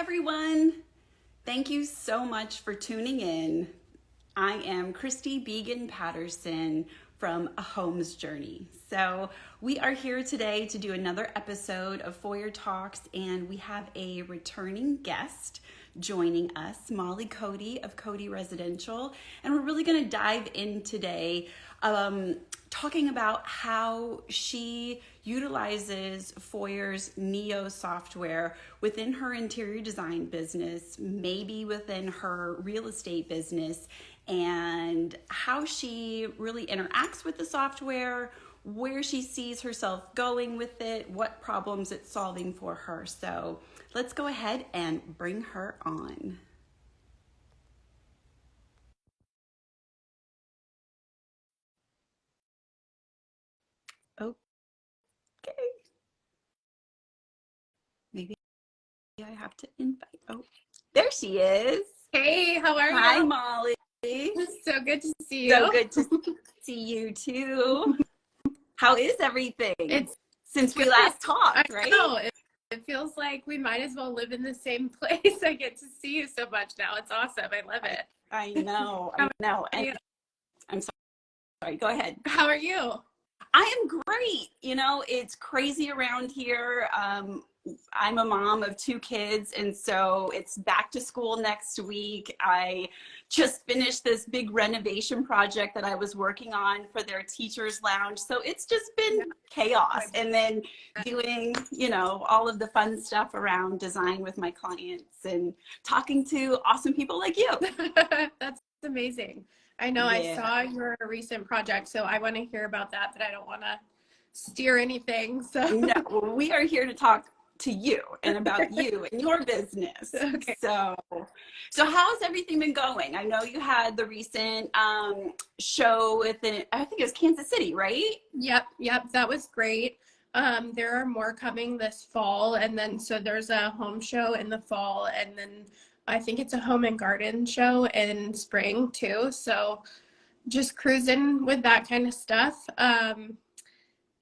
everyone. Thank you so much for tuning in. I am Christy Began Patterson from A Home's Journey. So we are here today to do another episode of Foyr Talks, and we have a returning guest joining us, Molly Cody of Cody Residential. And we're really going to dive in today talking about how she utilizes Foyr's Neo software within her interior design business, maybe within her real estate business, and how she really interacts with the software, where she sees herself going with it, what problems it's solving for her. So let's go ahead and bring her on. Okay. Maybe I have to invite. Oh, there she is. Hey, how are you? Hi, Molly. So good to see you. So good to see you too. How is everything? It's since we last talked, right? Know. It feels like we might as well live in the same place. I get to see you so much now. It's awesome. I love it. I know. And I'm sorry. Go ahead. How are you? I am great. You know, it's crazy around here. I'm a mom of 2 kids, and so it's back to school next week. I just finished this big renovation project that I was working on for their teachers lounge. So it's just been chaos, and then doing, you know, all of the fun stuff around design with my clients and talking to awesome people like you. That's amazing. I know. I saw your recent project, so I want to hear about that, but I don't want to steer anything. So no, we are here to talk to you and about you and your business. Okay. So how's everything been going? I know you had the recent show within, I think it was Kansas City, right? Yep. That was great. There are more coming this fall, and then so there's a home show in the fall, and then I think it's a home and garden show in spring too. So just cruising with that kind of stuff.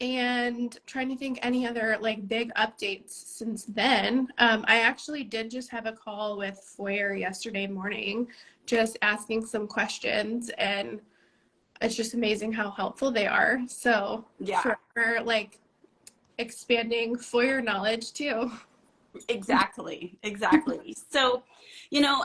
And trying to think any other like big updates since then. I actually did just have a call with Foyr yesterday morning, just asking some questions, and it's just amazing how helpful they are. So yeah, for like expanding Foyr knowledge too. Exactly. So, you know,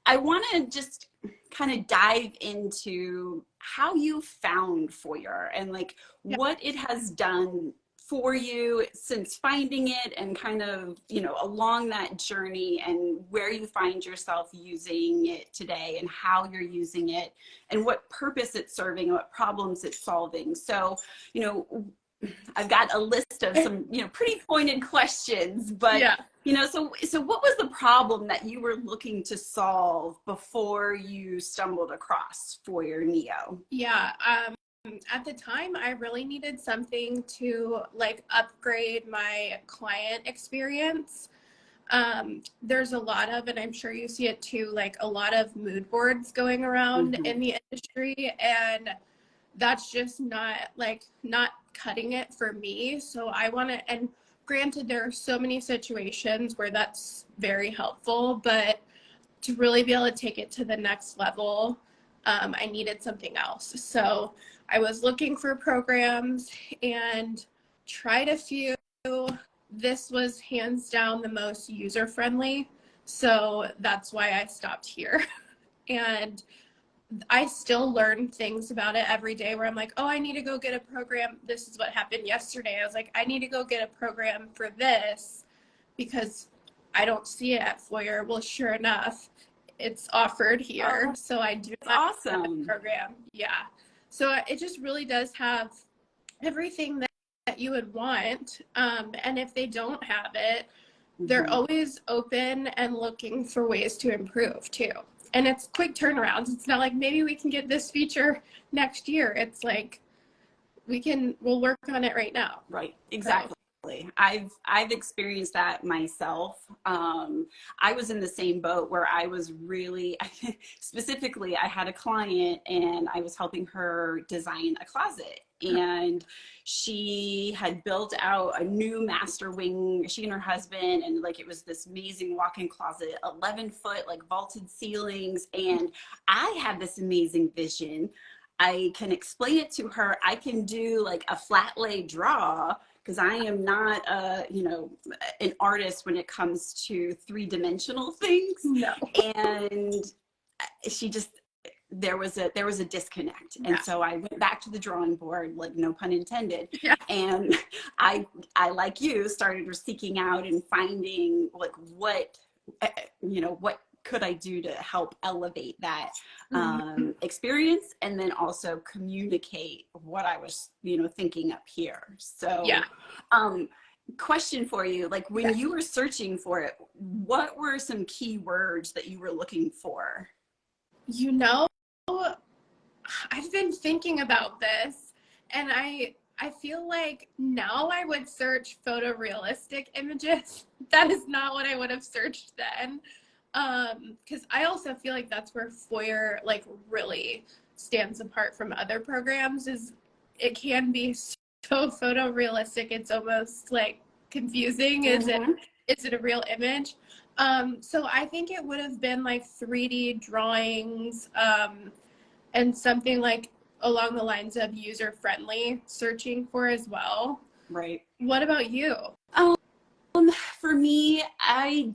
I want to just kind of dive into how you found Foyr and like what it has done for you since finding it, and kind of, you know, along that journey, and where you find yourself using it today, and how you're using it, and what purpose it's serving, and what problems it's solving. So, you know, I've got a list of some, you know, pretty pointed questions, but you know, so what was the problem that you were looking to solve before you stumbled across Foyr Neo? Yeah, at the time, I really needed something to like upgrade my client experience. There's a lot of, and I'm sure you see it too, like a lot of mood boards going around in the industry, and that's just not cutting it for me. So I want to, and granted, there are so many situations where that's very helpful, but to really be able to take it to the next level, I needed something else. So I was looking for programs and tried a few. This was hands down the most user-friendly. So that's why I stopped here. And I still learn things about it every day where I'm like, oh, I need to go get a program. This is what happened yesterday. I was like, I need to go get a program for this because I don't see it at Foyr. Well, sure enough, it's offered here. Oh, so I do awesome. have a program. Yeah. So it just really does have everything that you would want. And if they don't have it, they're always open and looking for ways to improve too. And it's quick turnarounds. It's not like maybe we can get this feature next year. It's like we'll work on it right now. Right. Exactly. I've experienced that myself. I was in the same boat where I was really specifically, I had a client and I was helping her design a closet, and she had built out a new master wing, she and her husband, and like it was this amazing walk-in closet, 11-foot like vaulted ceilings, and I had this amazing vision. I can explain it to her. I can do like a flat lay draw because I am not an artist when it comes to three-dimensional things. No. And she just, there was a disconnect. Yeah. And so I went back to the drawing board, like no pun intended. Yeah. And I like you started seeking out and finding like what could I do to help elevate that experience, and then also communicate what I was, thinking up here. So, yeah. Question for you, like when you were searching for it, what were some key words that you were looking for? I've been thinking about this, and I feel like now I would search photorealistic images. That is not what I would have searched then. Because I also feel like that's where Foyr like really stands apart from other programs, is it can be so photorealistic it's almost like confusing. Is it a real image? So I think it would have been like 3D drawings, and something like along the lines of user friendly searching for as well. Right. What about you? For me, I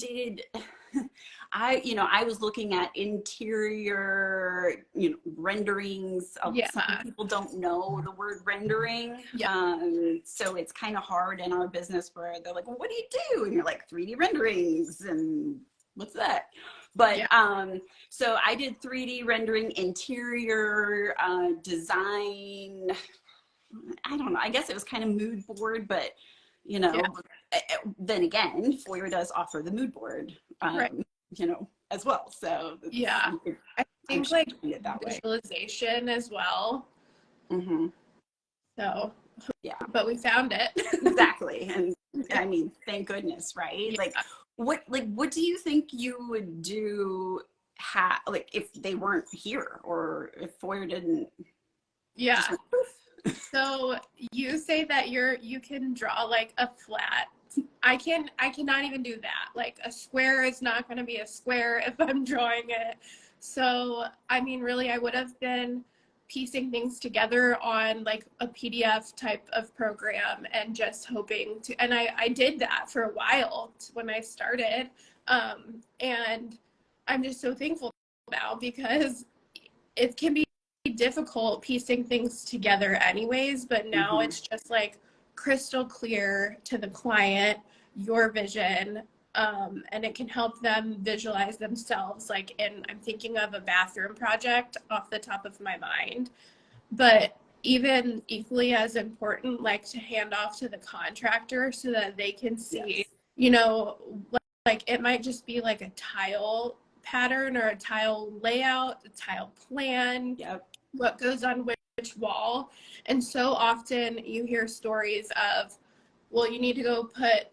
was looking at interior, renderings. Yeah. Some people don't know the word rendering. Yeah. So it's kind of hard in our business where they're like, well, what do you do? And you're like, 3D renderings, and what's that? But so I did 3D rendering, interior design. I don't know. I guess it was kind of mood board, but then again, Foyr does offer the mood board, right. As well. So yeah, I think like visualization as well. Mm-hmm. So yeah, but we found it. Exactly, and I mean, thank goodness, right? Yeah. What do you think you would do? Like if they weren't here, or if Foyr didn't? Yeah. So you say that you can draw like a flat. I cannot even do that. Like a square is not going to be a square if I'm drawing it. So, I mean, really, I would have been piecing things together on like a PDF type of program and just hoping to, and I did that for a while when I started. And I'm just so thankful now, because it can be difficult piecing things together anyways, but now it's just like crystal clear to the client, your vision, and it can help them visualize themselves. Like, I'm thinking of a bathroom project off the top of my mind, but even equally as important, like to hand off to the contractor so that they can see, like it might just be like a tile pattern or a tile layout, a tile plan, what goes on which wall. And so often you hear stories of, well, you need to go put,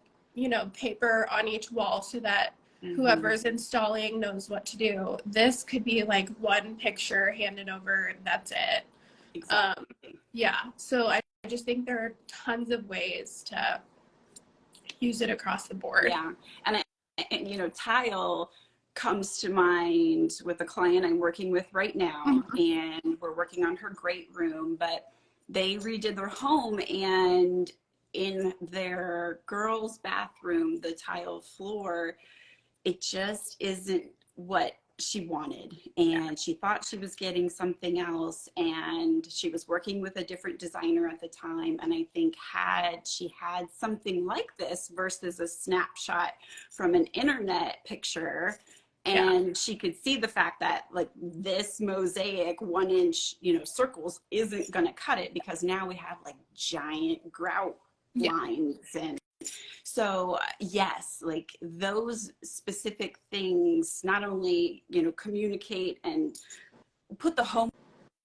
paper on each wall so that whoever's installing knows what to do. This could be like one picture handed over and that's it. Exactly. So I just think there are tons of ways to use it across the board. Yeah. And tile comes to mind with a client I'm working with right now, and we're working on her great room, but they redid their home, and in their girls' bathroom, the tile floor, it just isn't what she wanted, and she thought she was getting something else, and she was working with a different designer at the time, and I think had she had something like this versus a snapshot from an internet picture, and she could see the fact that like this mosaic 1-inch circles isn't going to cut it, because now we have like giant grout lines. And so yes, like those specific things not only communicate and put the home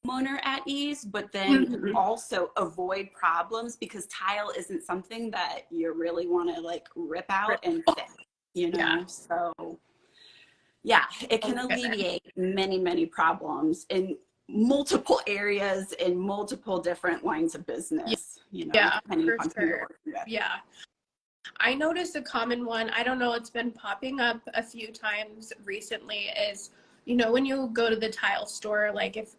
homeowner at ease, but then Mhm. also avoid problems, because tile isn't something that you really want to like rip out and fix, you Yeah. know? So yeah, it Oh can my goodness. alleviate many, many problems in multiple areas, in multiple different lines of business, you know, Yeah, depending for upon who you're sure. working with. Yeah. I noticed a common one, I don't know, it's been popping up a few times recently is, when you go to the tile store, like if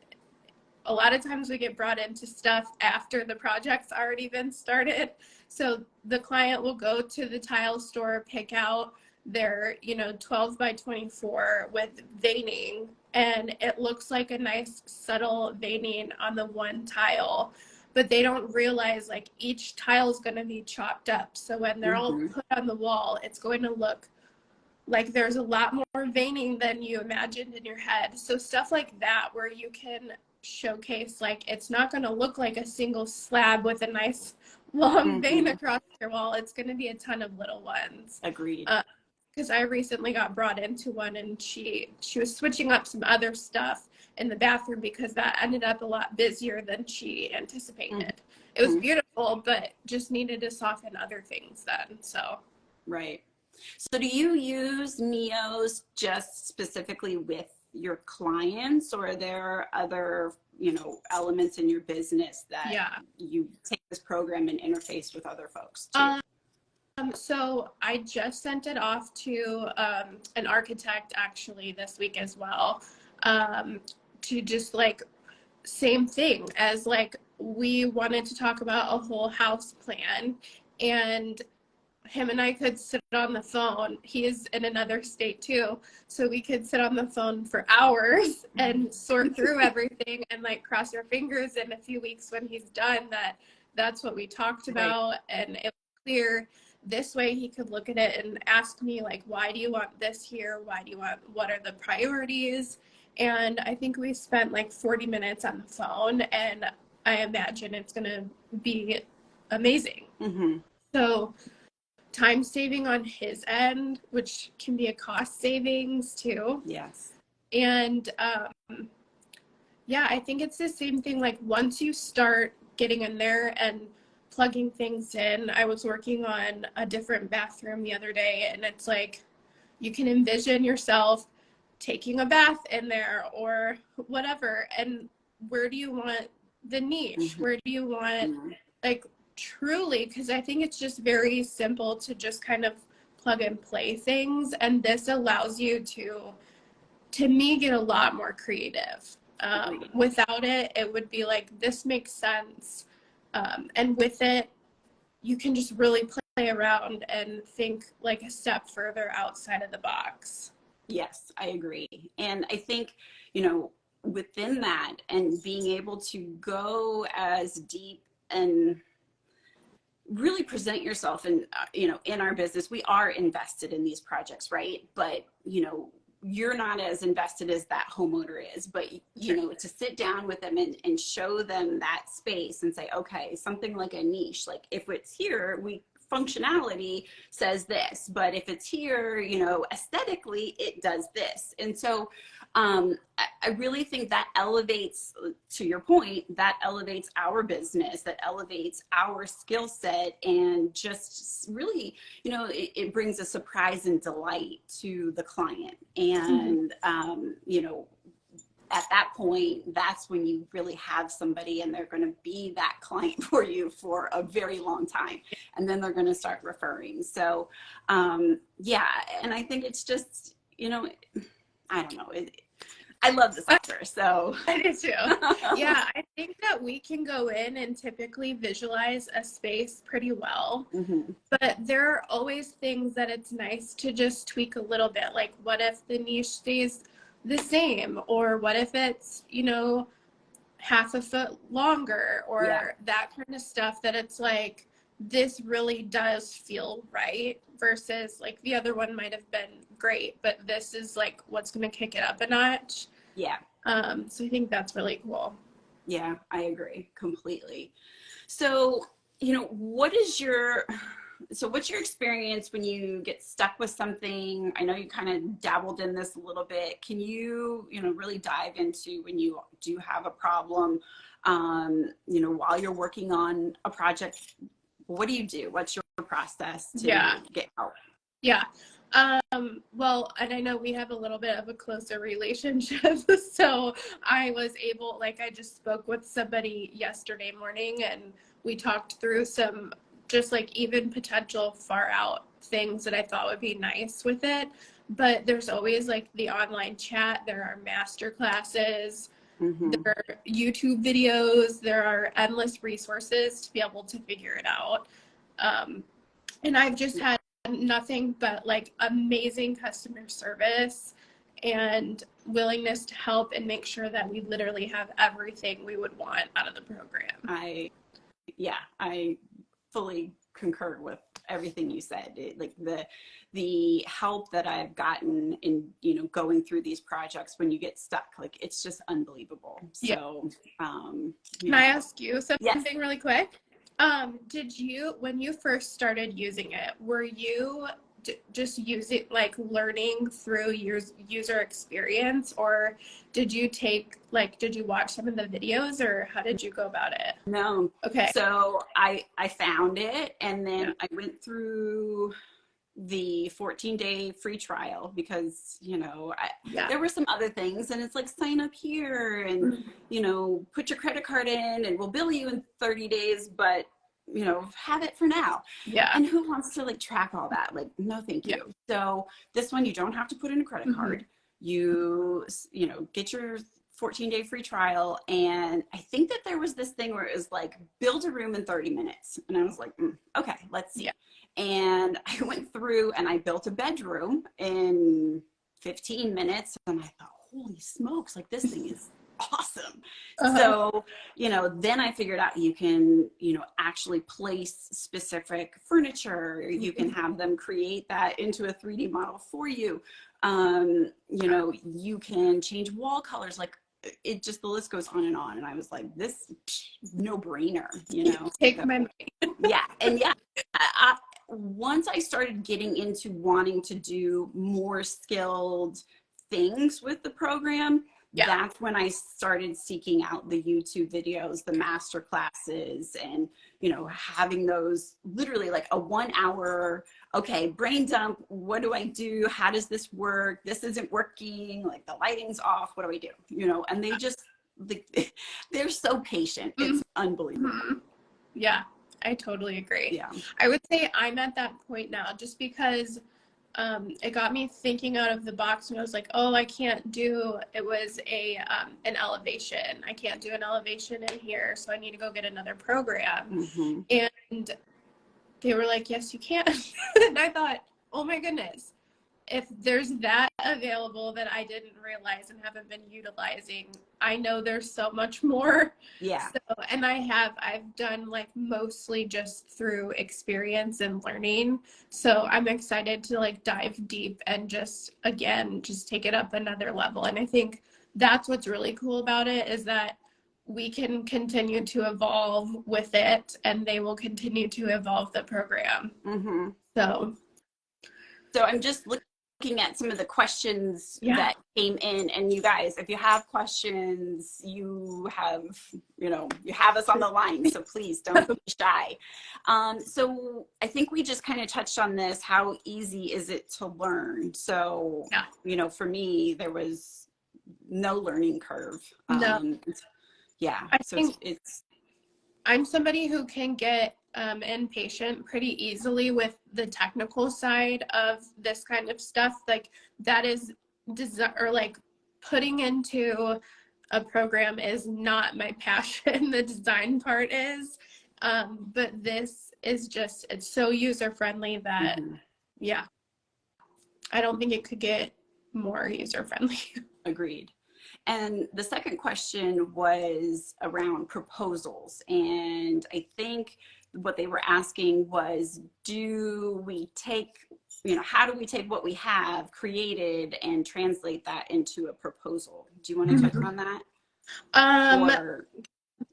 a lot of times we get brought into stuff after the project's already been started. So the client will go to the tile store, pick out their, 12 by 24 with veining, and it looks like a nice subtle veining on the one tile. But they don't realize like each tile is going to be chopped up. So when they're all Mm-hmm. put on the wall, it's going to look like there's a lot more veining than you imagined in your head. So stuff like that where you can showcase, like, it's not going to look like a single slab with a nice long vein Mm-hmm. across your wall. It's going to be a ton of little ones. Agreed. Because I recently got brought into one, and she was switching up some other stuff in the bathroom because that ended up a lot busier than she anticipated. It was Mm-hmm. beautiful, but just needed to soften other things then. So Right. So do you use Neos just specifically with your clients, or are there other, you know, elements in your business that yeah. you take this program and interface with other folks too? Um, so I just sent it off to an architect actually this week as well, to just like same thing as like we wanted to talk about a whole house plan, and him and I could sit on the phone. He is in another state too, so we could sit on the phone for hours and sort through everything and like cross our fingers in a few weeks when he's done that that's what we talked Right. about, and it was clear. This way he could look at it and ask me like, why do you want this here? Why do you want, what are the priorities? And I think we spent like 40 minutes on the phone, and I imagine it's going to be amazing. Mm-hmm. So time saving on his end, which can be a cost savings too. Yes. And yeah, I think it's the same thing. Like once you start getting in there and plugging things in, I was working on a different bathroom the other day, and it's like you can envision yourself taking a bath in there or whatever. And where do you want the niche? Mm-hmm. Where do you want, Mm-hmm. like, truly? Because I think it's just very simple to just kind of plug and play things, and this allows you to me, get a lot more creative. Agreed. Without it, it would be like, this makes sense. And with it, you can just really play around and think like a step further outside of the box. Yes, I agree. And I think, you know, within that and being able to go as deep and really present yourself, and you know, in our business we are invested in these projects, right? But you know, you're not as invested as that homeowner is, but you know, to sit down with them and show them that space and say, okay, something like a niche, like if it's here, we functionality says this, but if it's here, you know, aesthetically it does this. And so I really think that elevates, to your point, that elevates our business, that elevates our skill set, and just really, you know, it brings a surprise and delight to the client. And, you know, at that point, that's when you really have somebody, and they're going to be that client for you for a very long time. And then they're going to start referring. So, yeah. And I think it's just, you know, I don't know. I love the sector, so. I do too. Yeah, I think that we can go in and typically visualize a space pretty well, Mm-hmm. but there are always things that it's nice to just tweak a little bit. Like, what if the niche stays the same? Or what if it's, half a foot longer, Yeah. or that kind of stuff, that it's like, this really does feel right, versus like the other one might have been great, but this is like what's going to kick it up a notch. Yeah. So I think that's really cool. Yeah, I agree completely. So, you know, what is your so what's your experience when you get stuck with something? I know you kind of dabbled in this a little bit. Can you, really dive into when you do have a problem, while you're working on a project? What do you do? What's your process to get help? Yeah. Well, and I know we have a little bit of a closer relationship. So I was able, like, I just spoke with somebody yesterday morning and we talked through some just like even potential far out things that I thought would be nice with it. But there's always like the online chat, there are master classes, there are YouTube videos, there are endless resources to be able to figure it out. And I've just had nothing but like amazing customer service and willingness to help and make sure that we literally have everything we would want out of the program. I fully concur with everything you said. Like the help that I've gotten in, going through these projects when you get stuck, like it's just unbelievable. So, Can I ask you something really quick? Did you, when you first started using it, were you just using, like, learning through your user experience, or did you did you watch some of the videos, or how did you go about it? No. Okay. So I found it, and then I went through the 14-day free trial because, there were some other things, and it's like, sign up here and, put your credit card in and we'll bill you in 30 days, but, have it for now. Yeah. And who wants to like track all that? Like, no, thank you. So this one, you don't have to put in a credit card. You get your 14-day free trial. And I think that there was this thing where it was like, build a room in 30 minutes. And I was like, okay, let's see. And I went through and I built a bedroom in 15 minutes. And I thought, holy smokes, like this thing is awesome. So, then I figured out you can, actually place specific furniture. You can have them create that into a 3D model for you. You can change wall colors. Like, it just, the list goes on. And I was like, this no brainer, Take my money. And once I started getting into wanting to do more skilled things with the program, that's when I started seeking out the YouTube videos, the master classes, and, having those literally like a 1 hour, okay, brain dump. What do I do? How does this work? This isn't working. Like, the lighting's off. What do I do? And they just, they're so patient. It's unbelievable. Yeah, I totally agree. Yeah. I would say I'm at that point now just because it got me thinking out of the box, and I was like, oh, I can't do, it was an elevation. I can't do an elevation in here, so I need to go get another program. And they were like, yes, you can. And I thought, oh my goodness, if there's that available that I didn't realize and haven't been utilizing, I know there's so much more. Yeah. So, and I've done like mostly just through experience and learning. So I'm excited to like dive deep and just take it up another level. And I think that's what's really cool about it, is that we can continue to evolve with it, and they will continue to evolve the program. So I'm just looking at some of the questions that came in, and you guys, if you have questions, you have us on the line, so please don't be shy. So I think we just kind of touched on this. How easy is it to learn? So, for me, there was no learning curve. I think I'm somebody who can get impatient pretty easily with the technical side of this kind of stuff. Like, that is putting into a program is not my passion. The design part is, but this is just, it's so user friendly that I don't think it could get more user friendly. Agreed. And the second question was around proposals. And I think what they were asking was, do we take, how do we take what we have created and translate that into a proposal? Do you want to touch on that?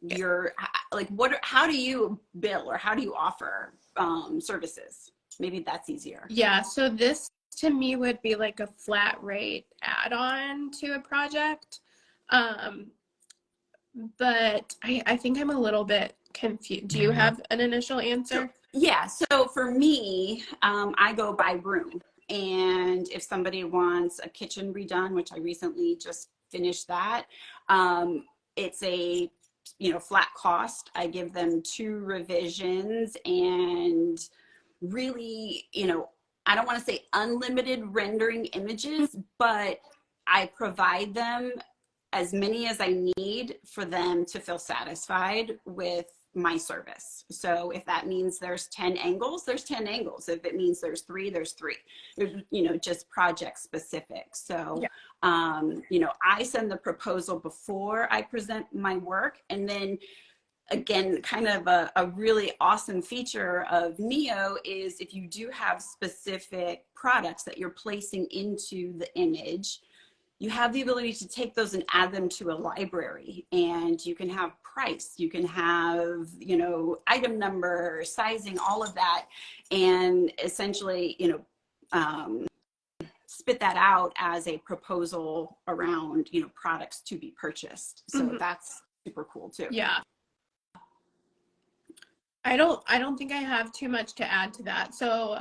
your, like, how do you bill or how do you offer services? Maybe that's easier. Yeah, so this to me would be like a flat rate add-on to a project. Um, but I think I'm a little bit confused. Do you have an initial answer? Yeah, so for me, I go by room. And if somebody wants a kitchen redone, which I recently just finished that, it's a flat cost. I give them 2 revisions and really, I don't want to say unlimited rendering images, but I provide them as many as I need for them to feel satisfied with my service. So if that means there's 10 angles, there's 10 angles. If it means there's 3, there's 3. There's, just project specific. So, Yeah. I send the proposal before I present my work. And then again, kind of a really awesome feature of Neo is if you do have specific products that you're placing into the image, you have the ability to take those and add them to a library, and you can have price, you can have, item number, sizing, all of that, and essentially, spit that out as a proposal around, products to be purchased. So that's super cool too. Yeah. I don't think I have too much to add to that. So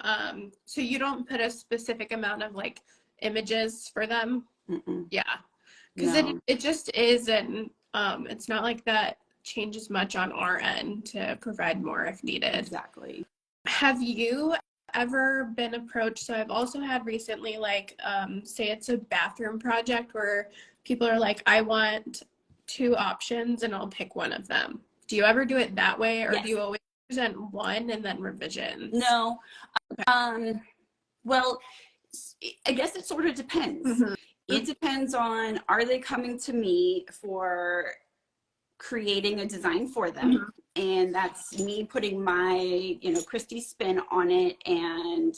so you don't put a specific amount of like images for them? Mm-mm. Yeah. Because No. it just is, and it's not like that changes much on our end to provide more if needed. Exactly. Have you ever been approached? So I've also had recently, like, say it's a bathroom project where people are like, I want 2 options and I'll pick one of them. Do you ever do it that way, or Yes. do you always present one and then revisions? No. Okay. Well, I guess it sort of depends. Mm-hmm. It depends on, are they coming to me for creating a design for them? Mm-hmm. And that's me putting my, Christie spin on it and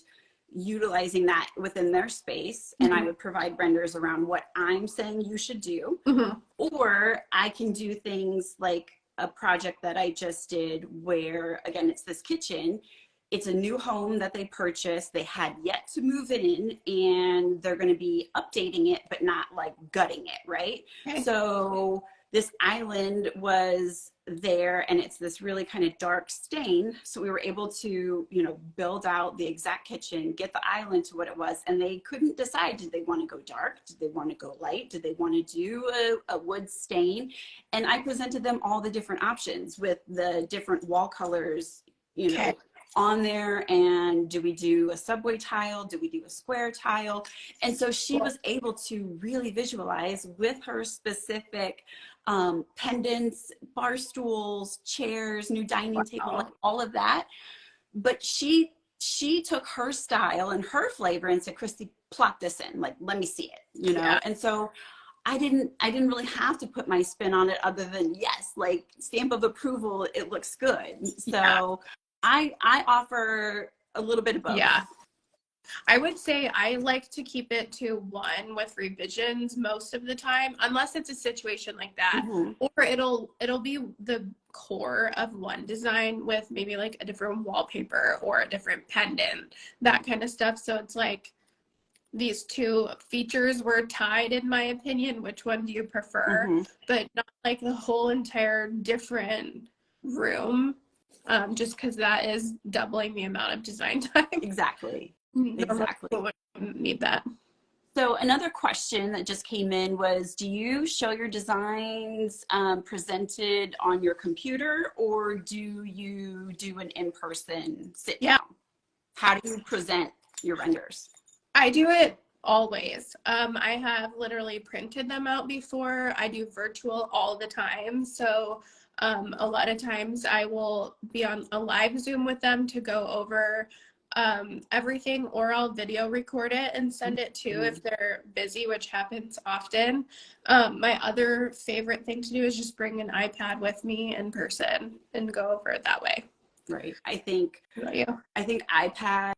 utilizing that within their space. And I would provide renders around what I'm saying you should do. Mm-hmm. Or I can do things like a project that I just did where, again, it's this kitchen. It's a new home that they purchased. They had yet to move it in, and they're going to be updating it, but not like gutting it, right? Okay. So this island was there, and it's this really kind of dark stain. So we were able to, build out the exact kitchen, get the island to what it was, and they couldn't decide, did they want to go dark? Did they want to go light? Did they want to do a wood stain? And I presented them all the different options with the different wall colors, Okay. on there. And do we do a subway tile? Do we do a square tile? And so she was able to really visualize with her specific pendants, bar stools, chairs, new dining table, like all of that. But she took her style and her flavor and said, Christy, plot this in, like, let me see it, Yeah. And so I didn't really have to put my spin on it other than, yes, like, stamp of approval, it looks good. So Yeah. I offer a little bit of both. Yeah. I would say I like to keep it to 1 with revisions most of the time, unless it's a situation like that. Or it'll be the core of one design with maybe like a different wallpaper or a different pendant, that kind of stuff. So it's like these 2 features were tied, in my opinion. Which one do you prefer? But not like the whole entire different room, just because that is doubling the amount of design time. Exactly. Exactly. Need that. So another question that just came in was, do you show your designs presented on your computer, or do you do an in-person sit down? How do you present your renders? I do it always. I have literally printed them out before. I do virtual all the time. So a lot of times I will be on a live Zoom with them to go over everything, or I'll video record it and send it too if they're busy, which happens often. My other favorite thing to do is just bring an iPad with me in person and go over it that way. Right. I think Yeah. iPad,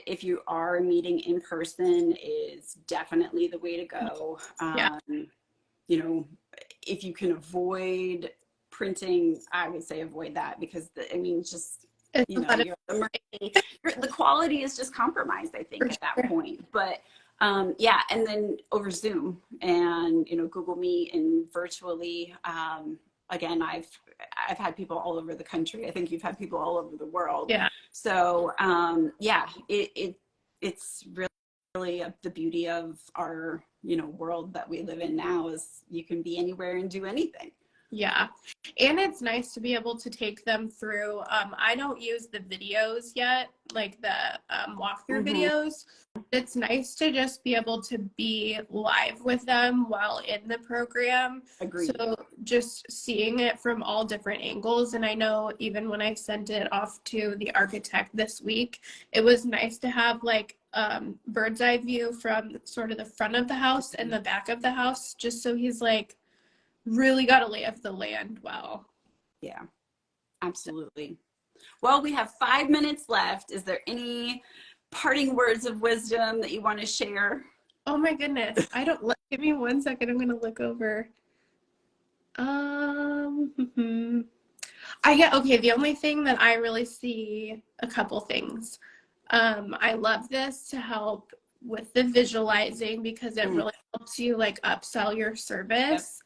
if you are meeting in person, is definitely the way to go. Yeah. If you can avoid printing, I would say avoid that because I mean, just, It's you a know, lot of the quality is just compromised, I think, for at that sure. point. But yeah, and then over Zoom and, you know, Google Meet and virtually, again, I've had people all over the country. I think you've had people all over the world. Yeah. So yeah, it's really the beauty of our, you know, world that we live in now is you can be anywhere and do anything. Yeah. And it's nice to be able to take them through. I don't use the videos yet, like the walkthrough Mm-hmm. videos. It's nice to just be able to be live with them while in the program. Agreed. So just seeing it from all different angles. And I know even when I sent it off to the architect this week, it was nice to have like bird's eye view from sort of the front of the house and the back of the house, just so he's like, really got to lay of the land well. Yeah, absolutely. Well, we have 5 minutes left. Is there any parting words of wisdom that you want to share? Oh my goodness. I don't give me 1 second. I'm going to look over. I get, okay. The only thing that I really see a couple things. I love this to help with the visualizing because it really helps you like upsell your service.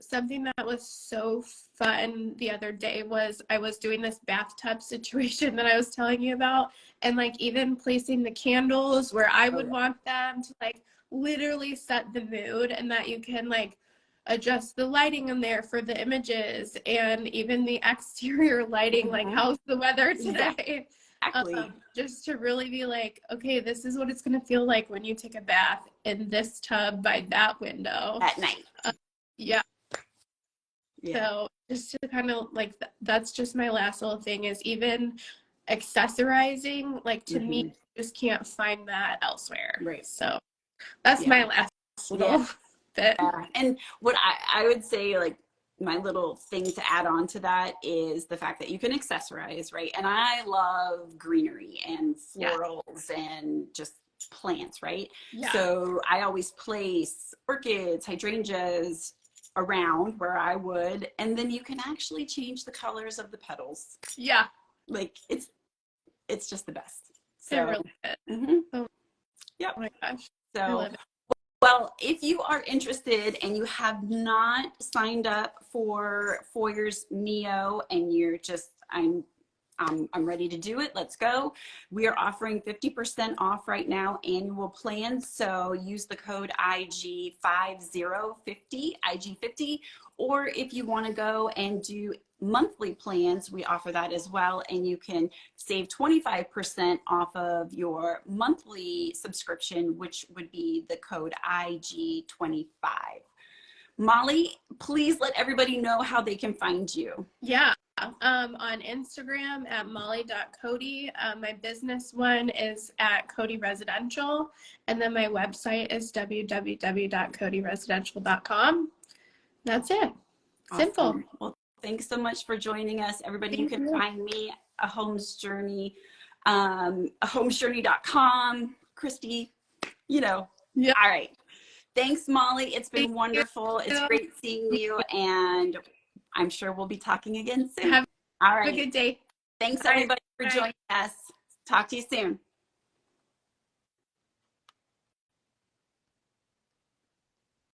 Something that was so fun the other day was I was doing this bathtub situation that I was telling you about, and like even placing the candles where I would want them to like literally set the mood, and that you can like adjust the lighting in there for the images and even the exterior lighting, like how's the weather today? Exactly. Just to really be like, okay, this is what it's going to feel like when you take a bath in this tub by that window At night. Yeah. Yeah. So just to kind of like, that's just my last little thing is even accessorizing, like to me, you just can't find that elsewhere. Right. So that's my last little bit. Yeah. And what I would say, like, my little thing to add on to that is the fact that you can accessorize, right? And I love greenery and florals and just plants, right? Yeah. So I always place orchids, hydrangeas around where I would, and then you can actually change the colors of the petals. Yeah. Like it's just the best. So, it really is. Oh my gosh. So I love it. well, if you are interested and you have not signed up for Foyr Neo and you're just, I'm ready to do it, let's go. We are offering 50% off right now, annual plans. So use the code IG5050, IG50, or if you want to go and do monthly plans, we offer that as well. And you can save 25% off of your monthly subscription, which would be the code IG25. Molly, please let everybody know how they can find you. Yeah. On Instagram at molly.cody. My business one is at Cody Residential. And then my website is www.codyresidential.com. That's it. Simple. Awesome. Well, thanks so much for joining us. Everybody, you can find me a Homes Journey, homesjourney.com. Christy, you know. Yeah. All right. Thanks, Molly. It's been wonderful. It's great seeing you. And I'm sure we'll be talking again soon. Have All right. a good day. Thanks, everybody, for joining us. Talk to you soon.